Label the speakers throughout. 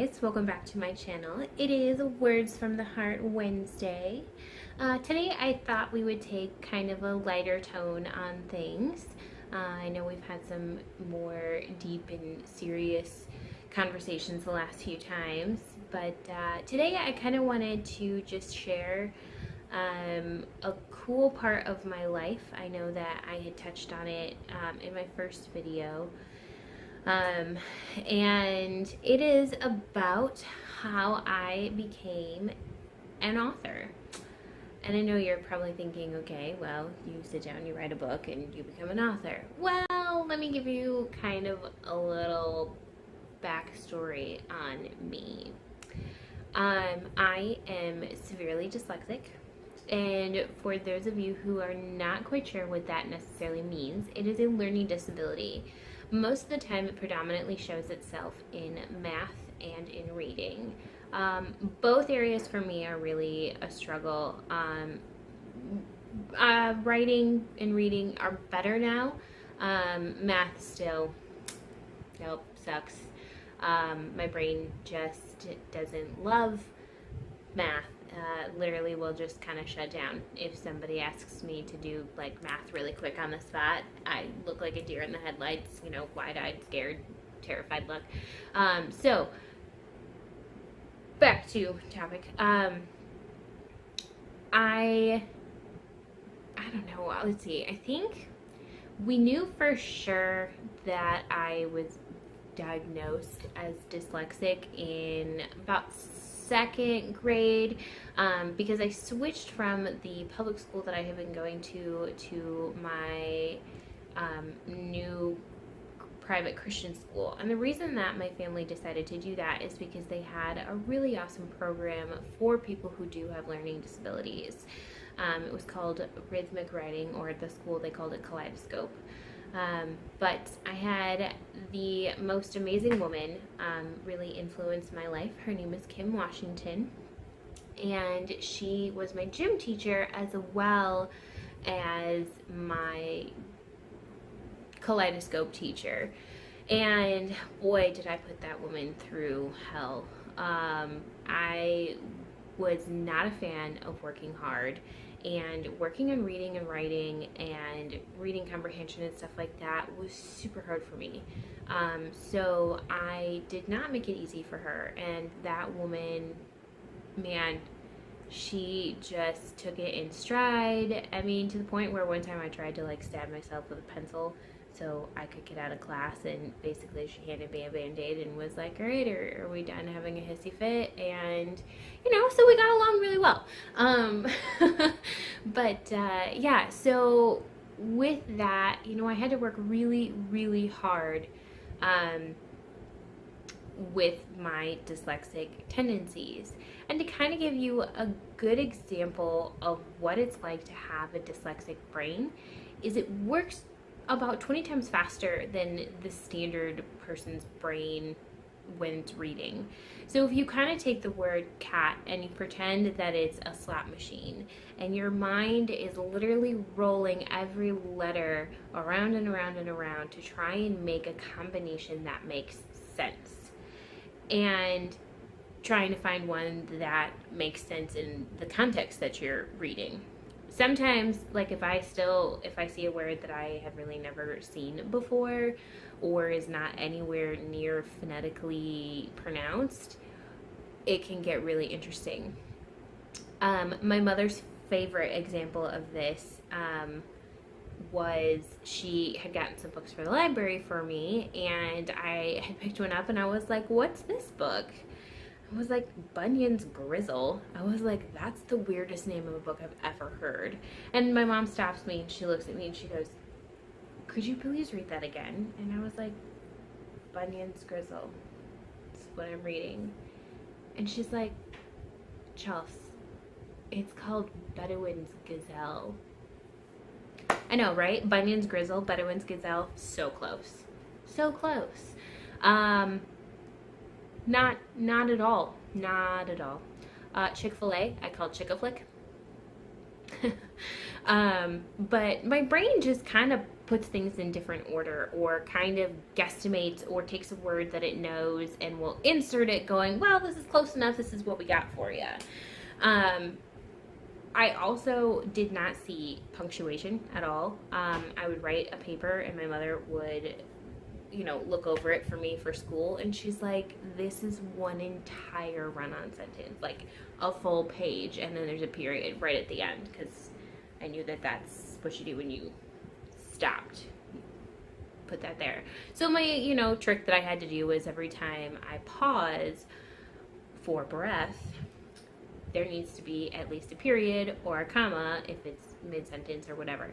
Speaker 1: guys, welcome back to my channel. It is Words from the Heart Wednesday. Today I thought we would take kind of a lighter tone on things. I know we've had some more deep and serious conversations the last few times, but today I kind of wanted to just share a cool part of my life. I know that I had touched on it in my first video. And it is about how I became an author. And I know you're probably thinking, okay, well, you sit down, you write a book, and you become an author. Well, let me give you kind of a little backstory on me. I am severely dyslexic. And for those of you who are not quite sure what that necessarily means, it is a learning disability. Most of the time, it predominantly shows itself in math and in reading. Both areas for me are really a struggle. Writing and reading are better now. Math still, nope, sucks. My brain just doesn't love math. Literally will just kind of shut down. If somebody asks me to do like math really quick on the spot, I look like a deer in the headlights, you know, wide-eyed, scared, terrified look. So back to topic. I don't know, let's see, I think we knew for sure that I was diagnosed as dyslexic in about second grade, because I switched from the public school that I had been going to my new private Christian school. And the reason that my family decided to do that is because they had a really awesome program for people who do have learning disabilities. It was called rhythmic writing, or at the school they called it kaleidoscope. But I had the most amazing woman really influence my life. Her name is Kim Washington, and she was my gym teacher as well as my kaleidoscope teacher. And boy, did I put that woman through hell. I was not a fan of working hard, and working on reading and writing and reading comprehension and stuff like that was super hard for me. So I did not make it easy for her. And that woman, man, she just took it in stride. I mean, to the point where one time I tried to like stab myself with a pencil so I could get out of class, and basically she handed me a Band-Aid and was like, all right, are we done having a hissy fit? And you know, so we got along really well. But yeah, so with that, you know, I had to work really, really hard with my dyslexic tendencies. And to kind of give you a good example of what it's like to have a dyslexic brain, is it works about 20 times faster than the standard person's brain when it's reading. So if you kind of take the word cat and you pretend that it's a slot machine, and your mind is literally rolling every letter around and around and around to try and make a combination that makes sense, and trying to find one that makes sense in the context that you're reading. Sometimes, like if I see a word that I have really never seen before, or is not anywhere near phonetically pronounced, it can get really interesting. My mother's favorite example of this was, she had gotten some books for the library for me, and I had picked one up and I was like, what's this book? I was like, Bunyan's Grizzle. I was like, that's the weirdest name of a book I've ever heard. And my mom stops me and she looks at me and she goes, could you please read that again? And I was like, Bunyan's Grizzle. That's what I'm reading. And she's like, Chels, it's called Bedouin's Gazelle. I know, right? Bunyan's Grizzle, Bedouin's Gazelle. So close. So close. Not at all. Not at all. Chick-fil-A, I call Chick-a-flick. But my brain just kind of puts things in different order, or kind of guesstimates, or takes a word that it knows and will insert it going, well, this is close enough, this is what we got for you. I also did not see punctuation at all. I would write a paper and my mother would, look over it for me for school, and she's like, this is one entire run-on sentence, like a full page, and then there's a period right at the end, because I knew that that's what you do when you stopped. Put that there. So my, trick that I had to do was every time I pause for breath, there needs to be at least a period or a comma if it's mid-sentence or whatever.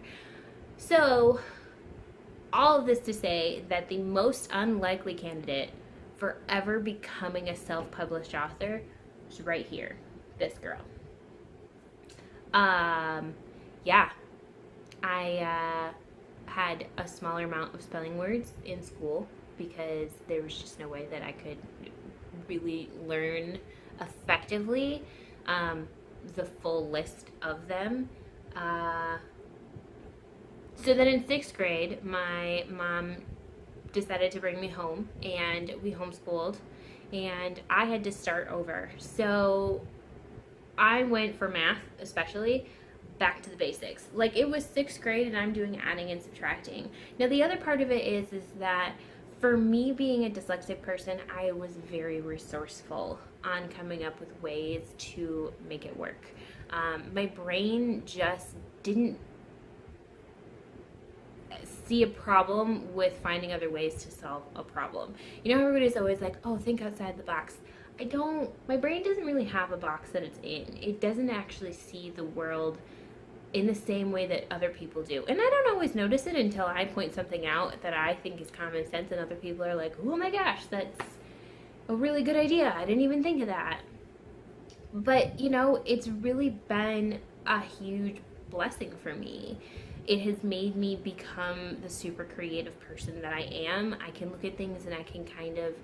Speaker 1: So all of this to say that the most unlikely candidate for ever becoming a self-published author is right here, this girl. Yeah, I had a smaller amount of spelling words in school because there was just no way that I could really learn effectively the full list of them. So then in 6th grade, my mom decided to bring me home, and we homeschooled, and I had to start over. So I went for math, especially, back to the basics. Like, it was 6th grade and I'm doing adding and subtracting. Now the other part of it is that for me, being a dyslexic person, I was very resourceful on coming up with ways to make it work. My brain just didn't see a problem with finding other ways to solve a problem. Everybody's always like, oh, think outside the box. My brain doesn't really have a box that it's in. It doesn't actually see the world in the same way that other people do. And I don't always notice it until I point something out that I think is common sense, and other people are like, oh my gosh, that's a really good idea. I didn't even think of that. But, it's really been a huge blessing for me. It has made me become the super creative person that I am. I can look at things and I can kind of,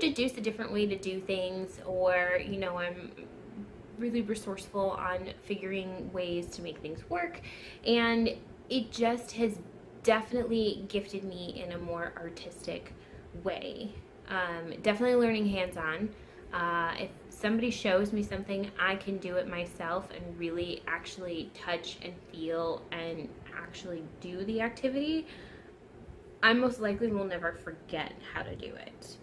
Speaker 1: deduce a different way to do things, or, I'm really resourceful on figuring ways to make things work, and it just has definitely gifted me in a more artistic way. Definitely learning hands-on. If somebody shows me something, I can do it myself and really actually touch and feel and actually do the activity. I most likely will never forget how to do it.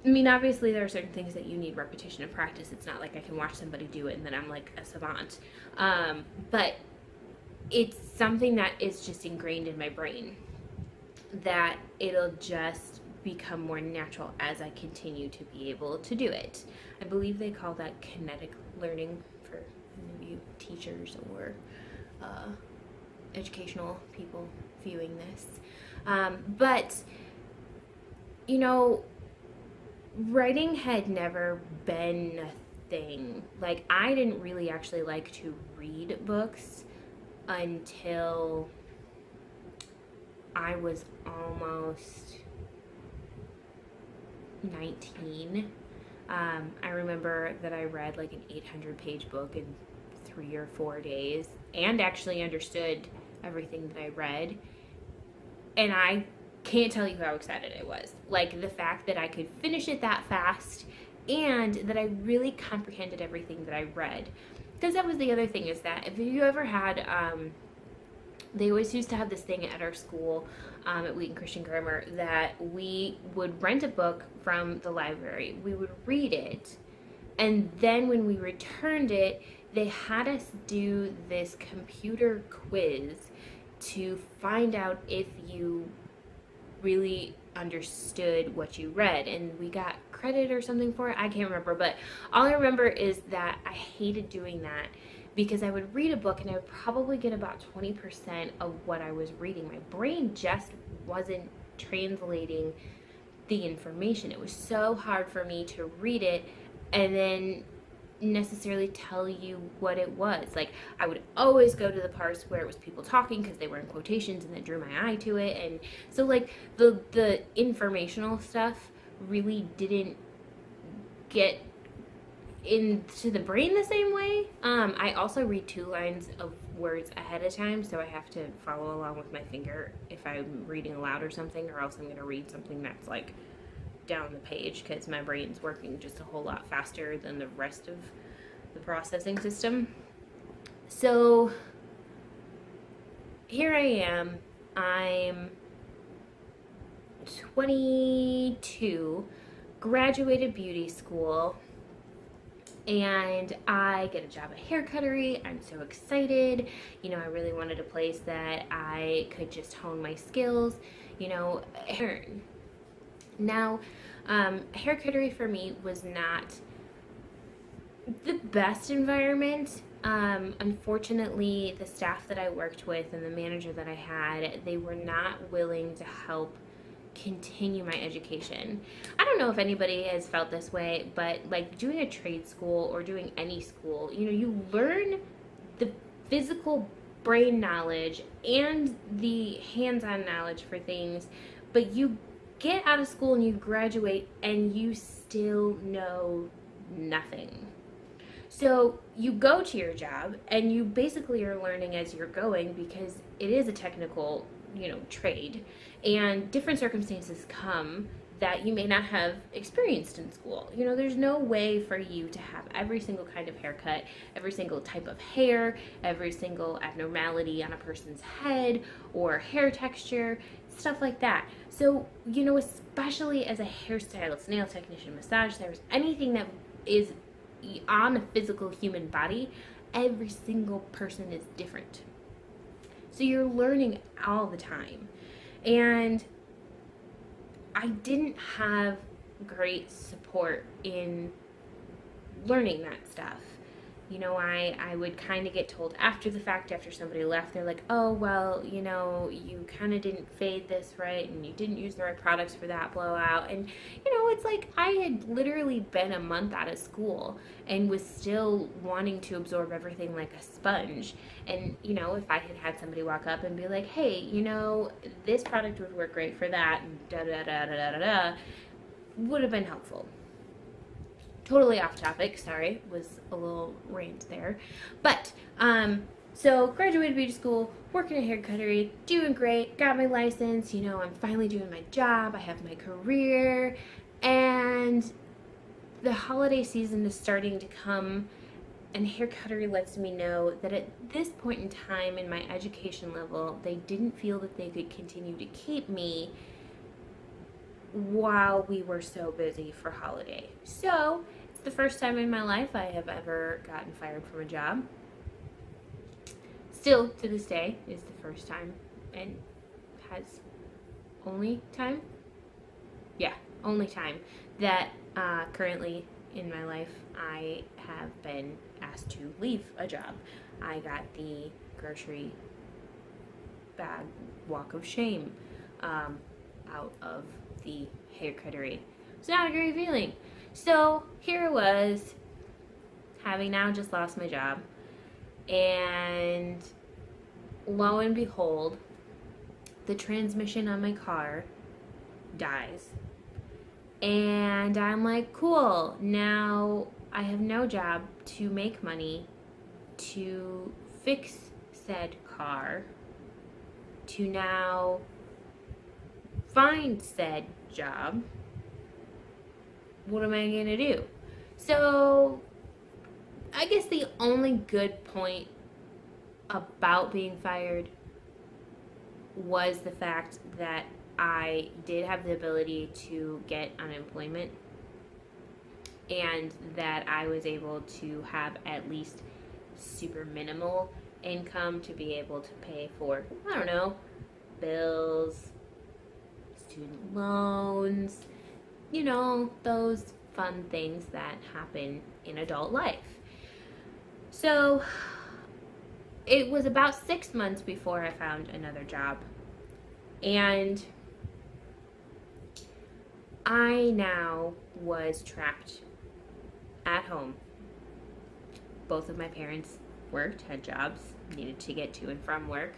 Speaker 1: I mean, obviously there are certain things that you need repetition and practice. It's not like I can watch somebody do it and then I'm like a savant. But it's something that is just ingrained in my brain, that it'll just become more natural as I continue to be able to do it. I believe they call that kinetic learning for any of you teachers or educational people viewing this. But, writing had never been a thing. Like, I didn't really actually like to read books until I was almost 19. I remember that I read like an 800-page book in 3 or 4 days and actually understood everything that I read. And I can't tell you how excited I was. Like, the fact that I could finish it that fast and that I really comprehended everything that I read. Because that was the other thing, is that if you ever had, they always used to have this thing at our school, at Wheaton Christian Grammar, that we would rent a book from the library. We would read it, and then when we returned it, they had us do this computer quiz to find out if you really understood what you read, and we got credit or something for it. I can't remember, but all I remember is that I hated doing that because I would read a book and I would probably get about 20% of what I was reading. My brain just wasn't translating the information. It was so hard for me to read it and then necessarily tell you what it was. Like, I would always go to the parts where it was people talking because they were in quotations, and that drew my eye to it. And so, like, the informational stuff really didn't get into the brain the same way. I also read 2 lines of words ahead of time, so I have to follow along with my finger if I'm reading aloud or something, or else I'm going to read something that's like down the page because my brain's working just a whole lot faster than the rest of the processing system. So here I am. I'm 22, graduated beauty school, and I get a job at hair cuttery. I'm so excited. You know, I really wanted a place that I could just hone my skills, you know, learn. Now, hair cuttery for me was not the best environment. Unfortunately, the staff that I worked with and the manager that I had, they were not willing to help continue my education. I don't know if anybody has felt this way, but like doing a trade school or doing any school, you know, you learn the physical brain knowledge and the hands-on knowledge for things, but you get out of school and you graduate and you still know nothing. So you go to your job and you basically are learning as you're going because it is a technical, you know, trade, and different circumstances come that you may not have experienced in school. You know, there's no way for you to have every single kind of haircut, every single type of hair, every single abnormality on a person's head or hair texture, stuff like that. So, you know, especially as a hairstylist, nail technician, massage therapist, anything that is on a physical human body, every single person is different. So you're learning all the time. And I didn't have great support in learning that stuff. You know, I would kind of get told after the fact, after somebody left, they're like, oh, well, you know, you kind of didn't fade this right and you didn't use the right products for that blowout. And, you know, it's like I had literally been a month out of school and was still wanting to absorb everything like a sponge. And, you know, if I had had somebody walk up and be like, hey, you know, this product would work great for that, and da-da-da-da-da-da-da, would have been helpful. Totally off topic, sorry, was a little rant there. But, so graduated beauty school, working at hair cuttery, doing great, got my license, you know, I'm finally doing my job, I have my career, and the holiday season is starting to come, and hair cuttery lets me know that at this point in time in my education level, they didn't feel that they could continue to keep me while we were so busy for holiday. So it's the first time in my life I have ever gotten fired from a job. Still to this day is the first time, and has only time that currently in my life I have been asked to leave a job. I got the grocery bag walk of shame out of the hair cuttery. It's not a great feeling. So here I was, having now just lost my job, and lo and behold, the transmission on my car dies. And I'm like, cool, now I have no job to make money to fix said car, to now find said job. What am I gonna do? So I guess the only good point about being fired was the fact that I did have the ability to get unemployment, and that I was able to have at least super minimal income to be able to pay for, I don't know, bills, student loans, you know, those fun things that happen in adult life. So it was about 6 months before I found another job, and I now was trapped at home. Both of my parents worked, had jobs, needed to get to and from work.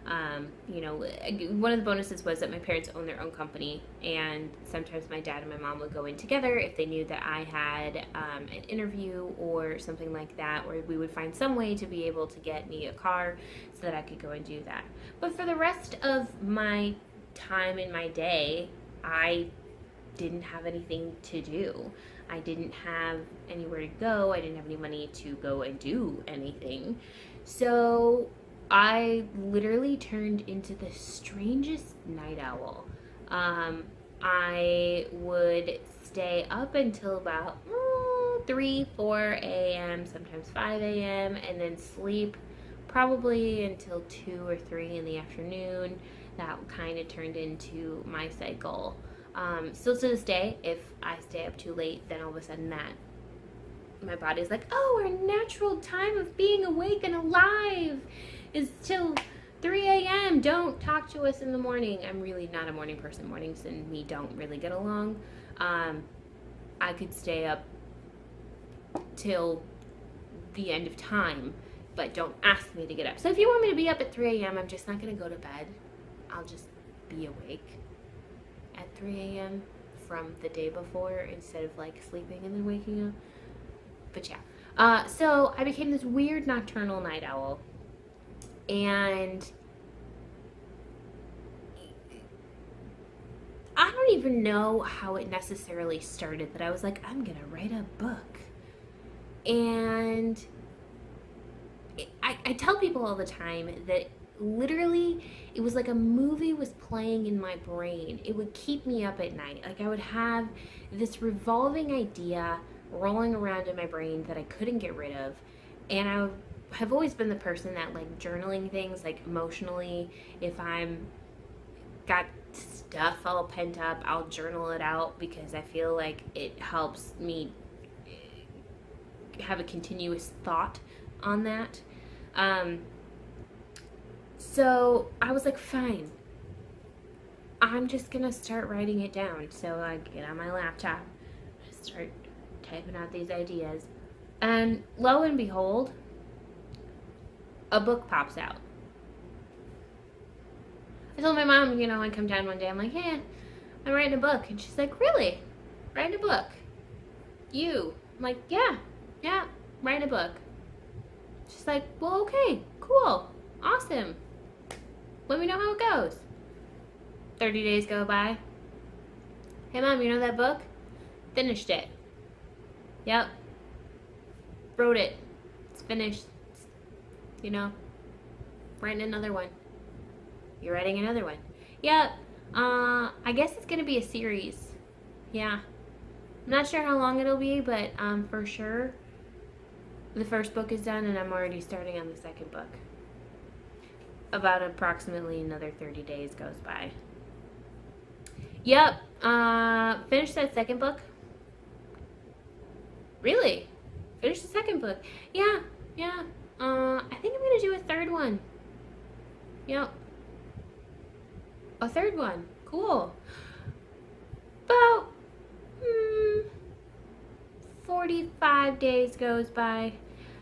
Speaker 1: One of the bonuses was that my parents own their own company, and sometimes my dad and my mom would go in together if they knew that I had an interview or something like that, or we would find some way to be able to get me a car so that I could go and do that. But for the rest of my time in my day, I didn't have anything to do. I didn't have anywhere to go. I didn't have any money to go and do anything. So I literally turned into the strangest night owl. I would stay up until about 3, 4 a.m., sometimes 5 a.m., and then sleep probably until 2 or 3 in the afternoon. That kind of turned into my cycle. Still to this day, if I stay up too late, then all of a sudden my body's like, oh, our natural time of being awake and alive is till 3 a.m. Don't talk to us in the morning. I'm really not a morning person. Mornings and me don't really get along. I could stay up till the end of time, but don't ask me to get up. So if you want me to be up at 3 a.m., I'm just not going to go to bed. I'll just be awake at 3 a.m. from the day before instead of like sleeping and then waking up. But yeah. So I became this weird nocturnal night owl. And I don't even know how it necessarily started that I was like, I'm going to write a book. And I tell people all the time that literally it was like a movie was playing in my brain. It would keep me up at night. Like I would have this revolving idea rolling around in my brain that I couldn't get rid of. And I have always been the person that like journaling things like emotionally, if I'm got stuff all pent up, I'll journal it out because I feel like it helps me have a continuous thought on that. So I was like, fine, I'm just gonna start writing it down. So I get on my laptop, I start typing out these ideas, and lo and behold, a book pops out. I told my mom, I'd come down one day, I'm like, yeah, I'm writing a book. And she's like, really? Writing a book? You? I'm like, yeah, writing a book. She's like, well, okay, cool, awesome. Let me know how it goes. 30 days go by. Hey, Mom, you know that book? Finished it. Yep. Wrote it. It's finished. Writing another one. You're writing another one. Yep. I guess it's gonna be a series. Yeah. I'm not sure how long it'll be, but for sure the first book is done and I'm already starting on the second book. About approximately another 30 days goes by. Yep. Finished that second book. Really? Finished the second book. Yeah. I think I'm gonna do a third one. Yep. A third one. Cool. About 45 days goes by.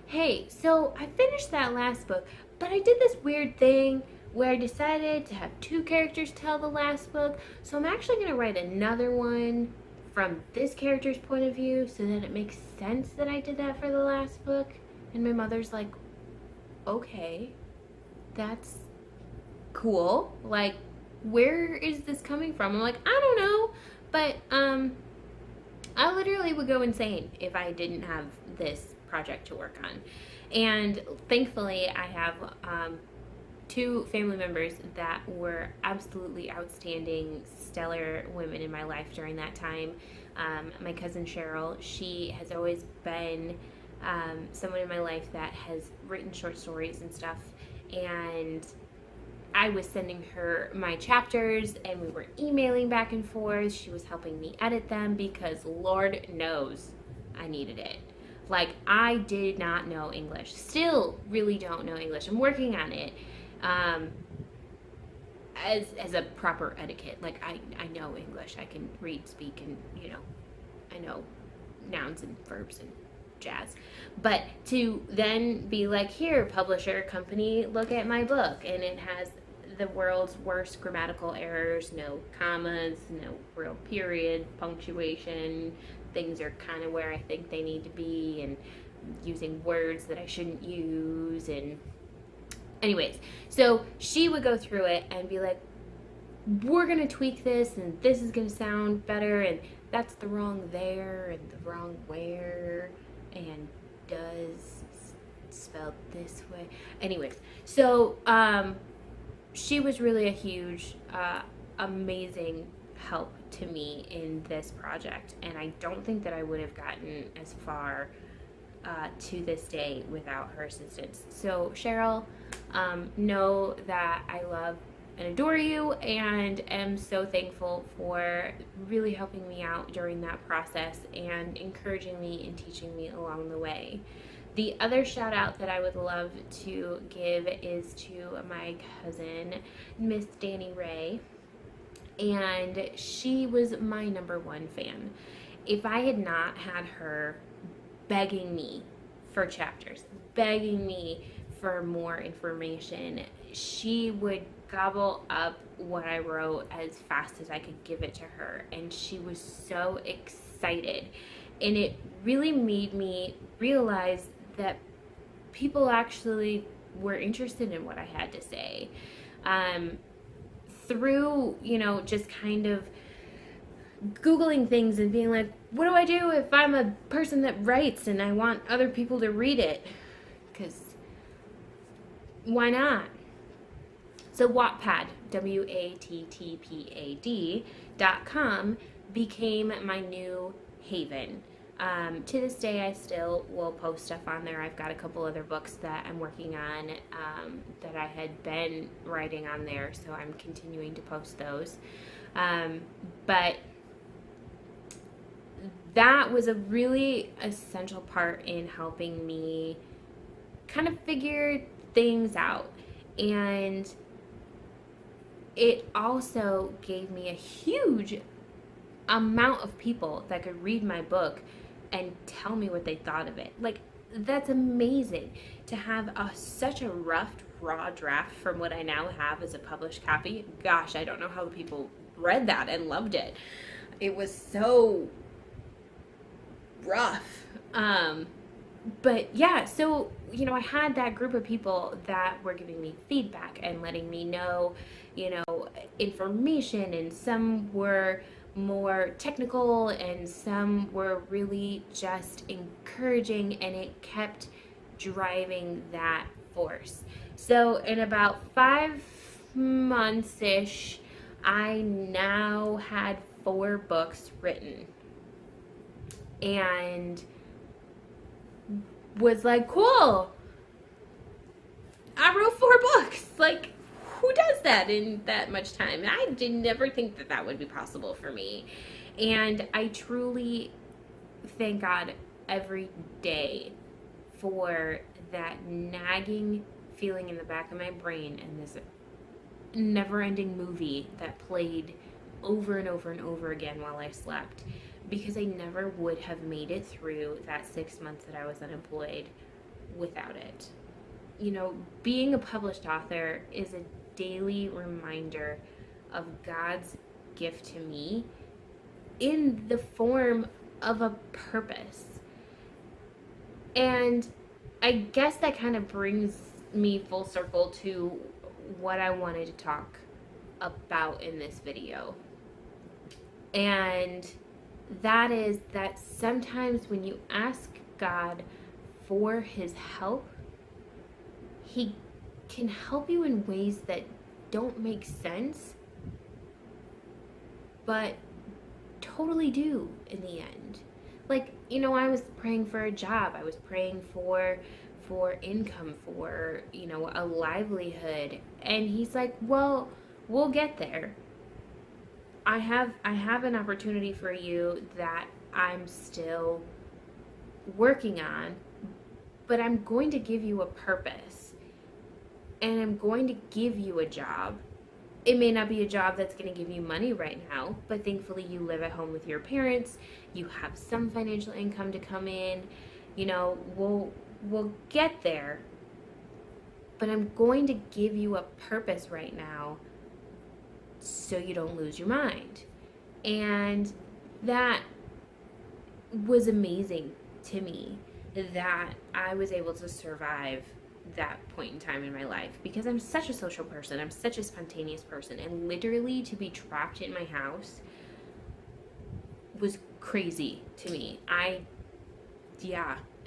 Speaker 1: Hey, so I finished that last book, but I did this weird thing where I decided to have 2 characters tell the last book. So I'm actually going to write another one from this character's point of view so that it makes sense that I did that for the last book. And my mother's like, okay, that's cool. Like, where is this coming from? I'm like, I don't know. But I literally would go insane if I didn't have this project to work on. And thankfully, I have 2 family members that were absolutely outstanding, stellar women in my life during that time. My cousin Cheryl, she has always been someone in my life that has written short stories and stuff. And I was sending her my chapters and we were emailing back and forth. She was helping me edit them because Lord knows I needed it. Like, I did not know English. Still really don't know English. I'm working on it as a proper etiquette. Like, I know English. I can read, speak, and, I know nouns and verbs and jazz. But to then be like, here, publisher, company, look at my book. And it has the world's worst grammatical errors, no commas, no real period, punctuation. Things are kind of where I think they need to be, and using words that I shouldn't use. And anyways, so she would go through it and be like, we're going to tweak this, and this is going to sound better, and that's the wrong there and the wrong where, and does spelled this way. Anyways, so she was really a huge, amazing help to me in this project, and I don't think that I would have gotten as far to this day without her assistance. So Cheryl, know that I love and adore you, and am so thankful for really helping me out during that process and encouraging me and teaching me along the way. The other shout out that I would love to give is to my cousin, Miss Danny Ray, and she was my #1 fan. If I had not had her begging me for chapters, begging me for more information, she would gobble up what I wrote as fast as I could give it to her, and she was so excited, and it really made me realize that people actually were interested in what I had to say. Through, just kind of Googling things and being like, what do I do if I'm a person that writes and I want other people to read it? Because why not? So Wattpad, wattpad.com became my new haven. To this day, I still will post stuff on there. I've got a couple other books that I'm working on that I had been writing on there, so I'm continuing to post those. But that was a really essential part in helping me kind of figure things out. And it also gave me a huge amount of people that could read my book and tell me what they thought of it. Like, that's amazing to have such a rough, raw draft from what I now have as a published copy. Gosh, I don't know how the people read that and loved it. It was so rough. But yeah, so, I had that group of people that were giving me feedback and letting me know, information, and some were more technical and some were really just encouraging, and it kept driving that force. So in about 5 months-ish, I now had 4 books written, and was like, cool, I wrote 4 books. Like, who does that in that much time? I did never think that that would be possible for me. And I truly thank God every day for that nagging feeling in the back of my brain, and this never-ending movie that played over and over and over again while I slept, because I never would have made it through that 6 months that I was unemployed without it. Being a published author is a daily reminder of God's gift to me in the form of a purpose. And I guess that kind of brings me full circle to what I wanted to talk about in this video. And that is that sometimes when you ask God for his help, he can help you in ways that don't make sense, but totally do in the end. Like, I was praying for a job. I was praying for income, for, a livelihood. And he's like, well, we'll get there. I have an opportunity for you that I'm still working on, but I'm going to give you a purpose. And I'm going to give you a job. It may not be a job that's going to give you money right now, but thankfully you live at home with your parents. You have some financial income to come in. We'll get there. but I'm going to give you a purpose right now so you don't lose your mind. And that was amazing to me, that I was able to survive that point in time in my life, because I'm such a social person. I'm such a spontaneous person. And literally to be trapped in my house was crazy to me. I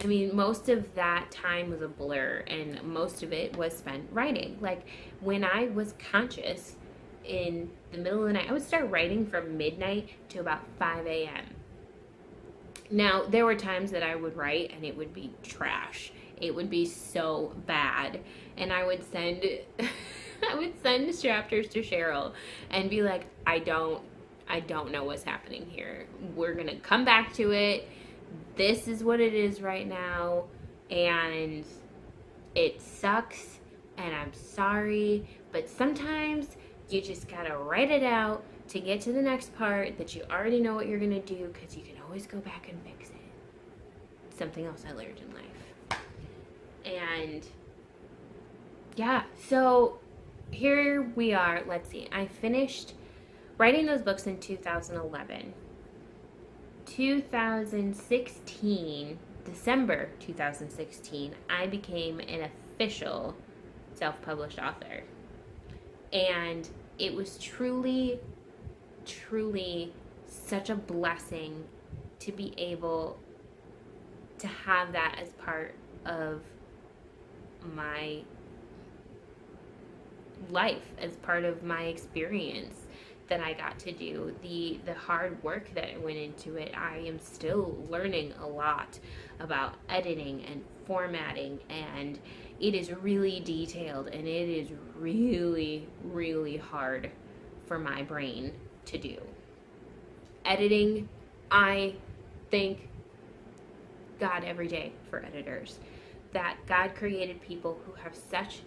Speaker 1: mean, most of that time was a blur, and most of it was spent writing. Like, when I was conscious in the middle of the night, I would start writing from midnight to about 5 a.m. Now, there were times that I would write and it would be trash. It would be so bad. And I would send I would send chapters to Cheryl and be like, I don't know what's happening here. We're going to come back to it. This is what it is right now, and it sucks, and I'm sorry, but sometimes you just gotta write it out to get to the next part that you already know what you're gonna do, because you can always go back and fix it. Something else I learned in life. And yeah, so here we are. Let's see, I finished writing those books in 2011. 2016, December 2016, I became an official self-published author. And it was truly, truly such a blessing to be able to have that as part of my life, as part of my experience that I got to do. The hard work that went into it. I am still learning a lot about editing and formatting, and it is really detailed, and it is really, really hard for my brain to do. Editing, I thank God every day for editors, that God created people who have such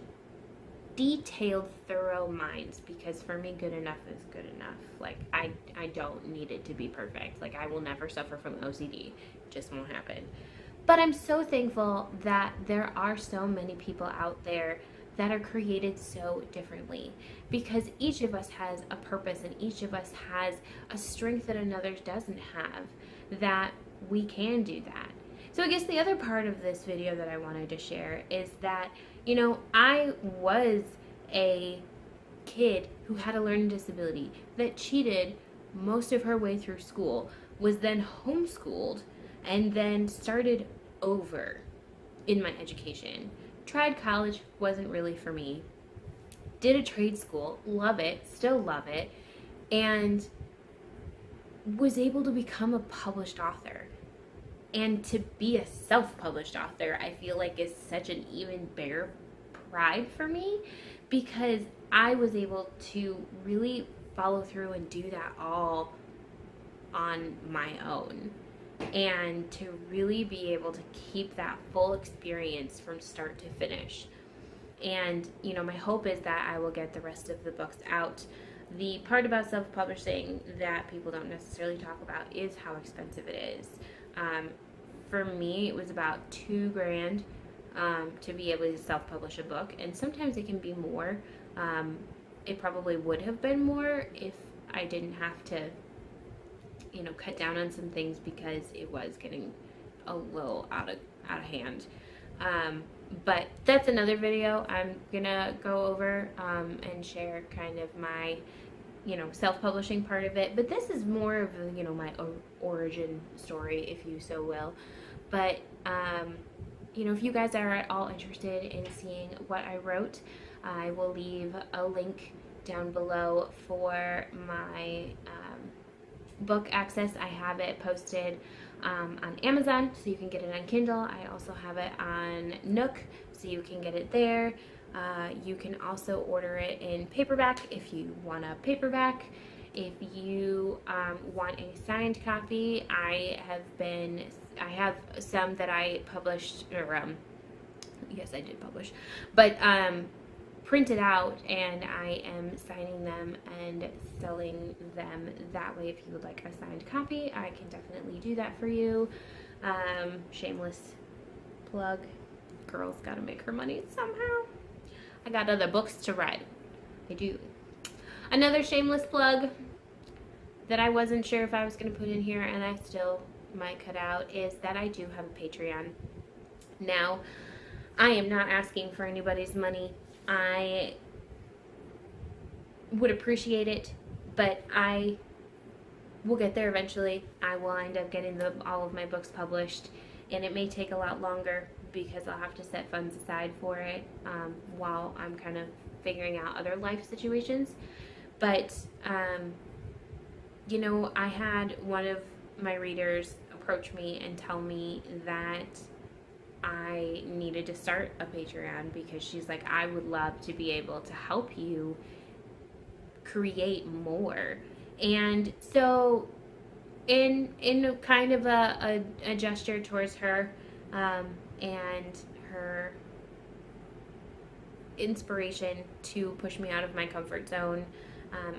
Speaker 1: detailed, thorough minds, because for me, good enough is good enough. Like, I don't need it to be perfect. Like, I will never suffer from OCD. It just won't happen. But I'm so thankful that there are so many people out there that are created so differently, because each of us has a purpose, and each of us has a strength that another doesn't have, that we can do that. So I guess the other part of this video that I wanted to share is that, I was a kid who had a learning disability, that cheated most of her way through school, was then homeschooled, and then started over in my education. Tried college, wasn't really for me. Did a trade school, love it, still love it, and was able to become a published author. And to be a self-published author, I feel like is such an even bigger pride for me, because I was able to really follow through and do that all on my own, and to really be able to keep that full experience from start to finish. And, my hope is that I will get the rest of the books out. The part about self-publishing that people don't necessarily talk about is how expensive it is. For me, it was about $2,000 to be able to self-publish a book, and sometimes it can be more. It probably would have been more if I didn't have to, cut down on some things, because it was getting a little out of hand. But that's another video I'm gonna go over and share kind of my self-publishing part of it. But this is more of my origin story, if you so will. But if you guys are at all interested in seeing what I wrote, I will leave a link down below for my book access. I have it posted on Amazon, so you can get it on Kindle. I also have it on Nook, so you can get it there. You can also order it in paperback if you want a paperback. If you want a signed copy, I have some that I published, or yes, I did publish, but printed out, and I am signing them and selling them that way. If you would like a signed copy, I can definitely do that for you. Shameless plug. Girl's gotta make her money somehow. I got other books to write. I do. Another shameless plug that I wasn't sure if I was going to put in here, and I still might cut out, is that I do have a Patreon. Now, I am not asking for anybody's money. I would appreciate it, but I will get there eventually. I will end up getting all of my books published, and it may take a lot longer because I'll have to set funds aside for it while I'm kind of figuring out other life situations. But, you know, I had one of my readers approach me and tell me that I needed to start a Patreon because she's like, I would love to be able to help you create more. And so in kind of a gesture towards her and her inspiration to push me out of my comfort zone,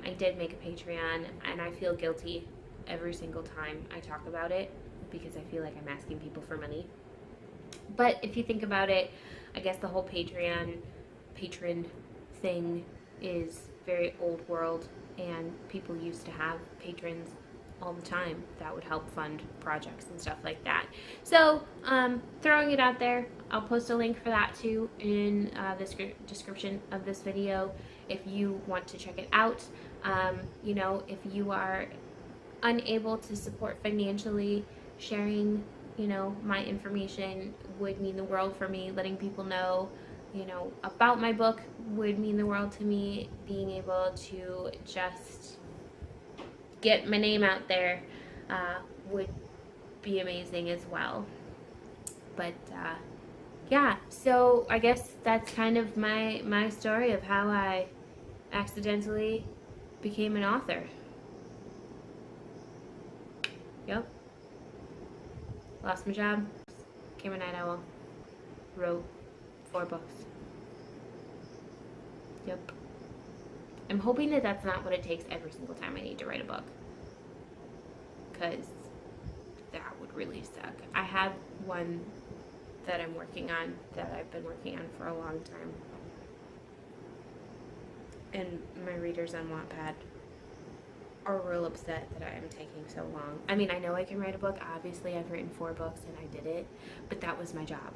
Speaker 1: I did make a Patreon, and I feel guilty every single time I talk about it because I feel like I'm asking people for money. But if you think about it, I guess the whole patron thing is very old world, and people used to have patrons all the time that would help fund projects and stuff like that. So throwing it out there, I'll post a link for that too in the description of this video if you want to check it out. You know, if you are unable to support financially, sharing, you know, my information would mean the world for me. Letting people know, you know, about my book would mean the world to me. Being able to just get my name out there would be amazing as well. But yeah, so I guess that's kind of my story of how I accidentally became an author. Yep. Lost my job, became a night owl, wrote 4 books. Yep. I'm hoping that that's not what it takes every single time I need to write a book, because that would really suck. I have one that I'm working on, that I've been working on for a long time, and my readers on Wattpad are real upset that I am taking so long. I mean, I know I can write a book. Obviously, I've written 4 books and I did it, but that was my job.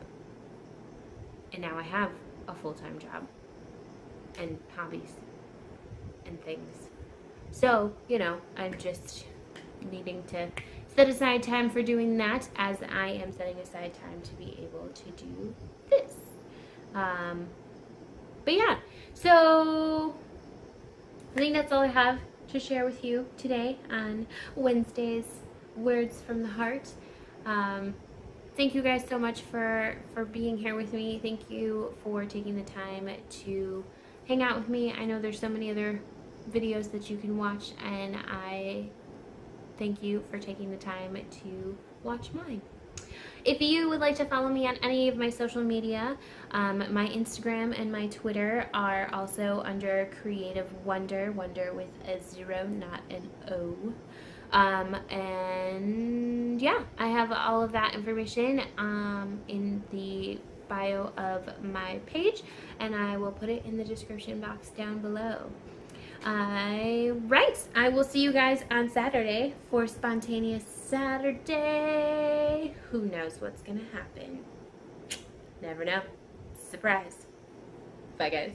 Speaker 1: And now I have a full-time job and hobbies and things. So, you know, I'm just needing to set aside time for doing that, as I am setting aside time to be able to do this. But yeah, so I think that's all I have to share with you today on Wednesday's Words from the Heart. Thank you guys so much for being here with me. Thank you for taking the time to hang out with me. I know there's so many other videos that you can watch, and I thank you for taking the time to watch mine. If you would like to follow me on any of my social media, my Instagram and my Twitter are also under Creative Wonder, Wonder with a 0, not an O. And yeah, I have all of that information in the bio of my page, and I will put it in the description box down below. Right, I will see you guys on Saturday for Spontaneous Saturday. Who knows what's gonna happen? Never know. Surprise. Bye, guys.